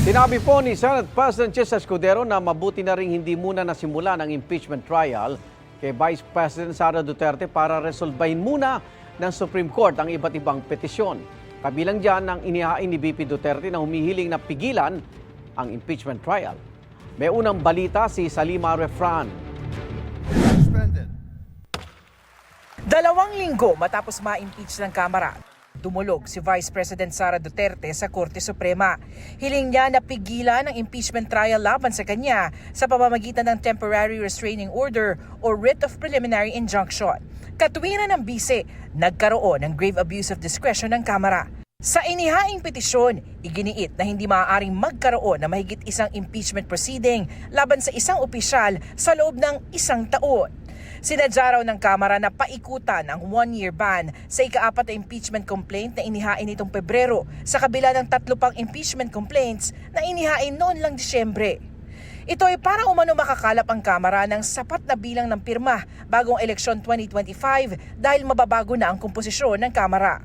Sinabi po ni Senate President Chis Escudero na mabuti na rin hindi muna nasimulan ang impeachment trial kay Vice President Sara Duterte para resolbahin muna ng Supreme Court ang iba't ibang petisyon. Kabilang dyan ang inihain ni VP Duterte na humihiling na pigilan ang impeachment trial. May unang balita si Salima Refran. 2 linggo matapos ma-impeach ng Kamara, dumulog si Vice President Sara Duterte sa Korte Suprema. Hiling niya na pigilan ang impeachment trial laban sa kanya sa pamamagitan ng Temporary Restraining Order o Writ of Preliminary Injunction. Katwiran ng bise, nagkaroon ng grave abuse of discretion ng Kamara. Sa inihaing petisyon, iginiit na hindi maaaring magkaroon na mahigit isang impeachment proceeding laban sa isang opisyal sa loob ng 1 taon. Sinadya raw ng Kamara na paikutan ang 1-year ban sa ika-4 na impeachment complaint na inihain nitong Pebrero sa kabila ng 3 pang impeachment complaints na inihain noon lang Disyembre. Ito ay para umano makakalap ang Kamara ng sapat na bilang ng pirma bagong eleksyon 2025 dahil mababago na ang komposisyon ng Kamara.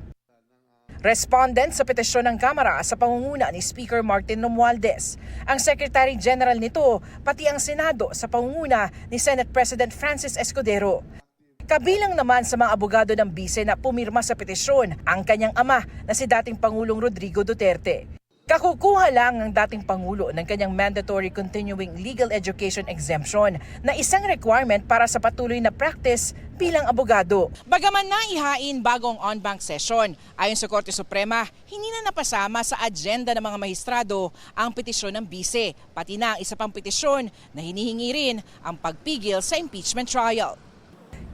Respondent sa petisyon ng Kamara sa pangunguna ni Speaker Martin Romualdez. Ang Secretary General nito, pati ang Senado sa pangunguna ni Senate President Francis Escudero. Kabilang naman sa mga abogado ng bise na pumirma sa petisyon ang kanyang ama na si dating Pangulong Rodrigo Duterte. Kakukuha lang ng dating Pangulo ng kanyang mandatory continuing legal education exemption na isang requirement para sa patuloy na practice bilang abogado. Bagaman naihain bagong on-bank session, ayon sa Korte Suprema, hindi na napasama sa agenda ng mga mahistrado ang petisyon ng bise, pati na ang isa pang petisyon na hinihingi rin ang pagpigil sa impeachment trial.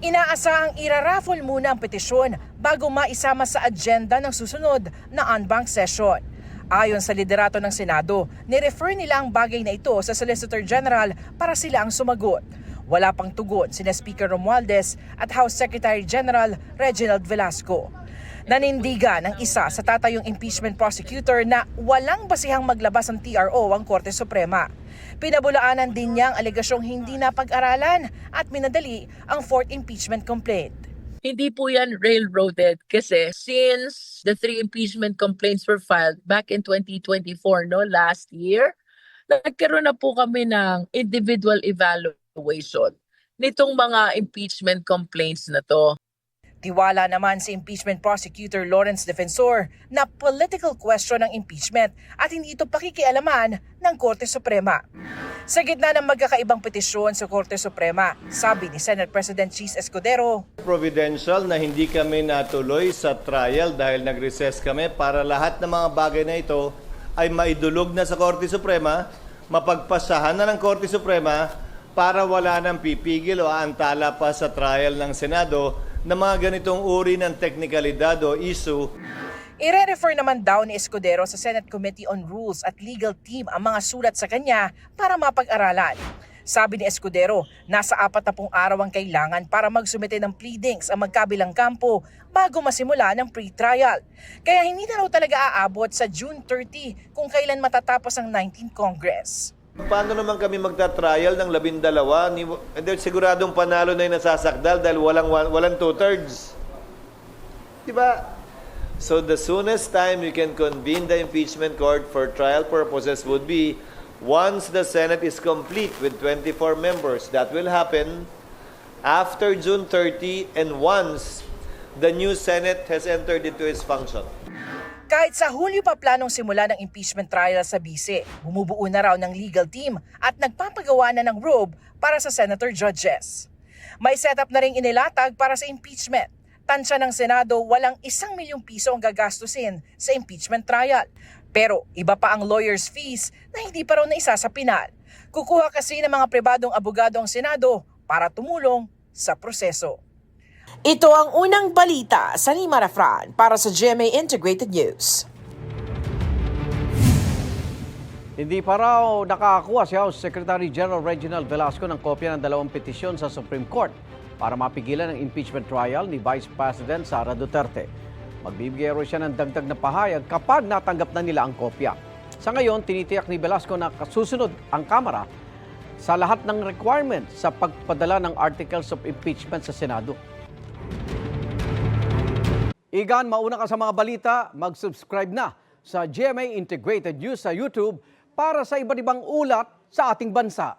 Inaasahang iraraffle muna ang petisyon bago maisama sa agenda ng susunod na on-bank session. Ayon sa liderato ng Senado, nirefer nila ang bagay na ito sa Solicitor General para sila ang sumagot. Wala pang tugon sina Speaker Romualdez at House Secretary General Reginald Velasco. Nanindigan ng isa sa tatayong impeachment prosecutor na walang basihang maglabas ng TRO ang Korte Suprema. Pinabulaanan din niya ang alegasyong hindi napag-aralan at minadali ang 4th impeachment complaint. Hindi po yan railroaded kasi since the 3 impeachment complaints were filed back in 2024, no, last year, nagkaroon na po kami ng individual evaluation nitong mga impeachment complaints na to. Tiwala naman si impeachment prosecutor Lawrence Defensor na political question ang impeachment at hindi ito pakikialaman ng Korte Suprema. Sa gitna ng magkakaibang petisyon sa Korte Suprema, sabi ni Senate President Chis Escudero, providential na hindi kami natuloy sa trial dahil nag-recess kami para lahat ng mga bagay na ito ay maidulog na sa Korte Suprema, mapagpasahan na ng Korte Suprema para wala nang pipigil o aantala pa sa trial ng Senado na mga ganitong uri ng teknikalidad o issue. ire-refer naman daw ni Escudero sa Senate Committee on Rules at Legal Team ang mga sulat sa kanya para mapag-aralan. Sabi ni Escudero, nasa 40 araw ang kailangan para magsumite ng pleadings ang magkabilang kampo bago masimula ng pre-trial. Kaya hindi na raw talaga aabot sa June 30 kung kailan matatapos ang 19th Congress. Paano naman kami magta-trial ng 12? Siguradong panalo na yung nasasakdal dahil walang 2/3. Diba? So the soonest time we can convene the impeachment court for trial purposes would be once the Senate is complete with 24 members. That will happen after June 30 and once the new Senate has entered into its function. Kahit sa Hulyo pa planong simula ng impeachment trial sa bise, bumubuo na raw ng legal team at nagpapagawa na ng robe para sa senator judges. May setup na rin inilatag para sa impeachment. Tansya ng Senado, walang 1 milyong piso ang gagastusin sa impeachment trial. Pero iba pa ang lawyers' fees na hindi pa raw naisa sa pinal. Kukuha kasi ng mga pribadong abogado ang Senado para tumulong sa proseso. Ito ang unang balita sa Salima Refran para sa GMA Integrated News. Hindi pa raw nakakuha si House Secretary General Reginald Velasco ng kopya ng 2 petisyon sa Supreme Court para mapigilan ang impeachment trial ni Vice President Sara Duterte. Magbibigay raw siya ng dagdag na pahayag kapag natanggap na nila ang kopya. Sa ngayon, tinitiyak ni Velasco na kasusunod ang Kamara sa lahat ng requirements sa pagpadala ng Articles of Impeachment sa Senado. Igan, mauna ka sa mga balita, mag-subscribe na sa GMA Integrated News sa YouTube para sa iba't ibang ulat sa ating bansa.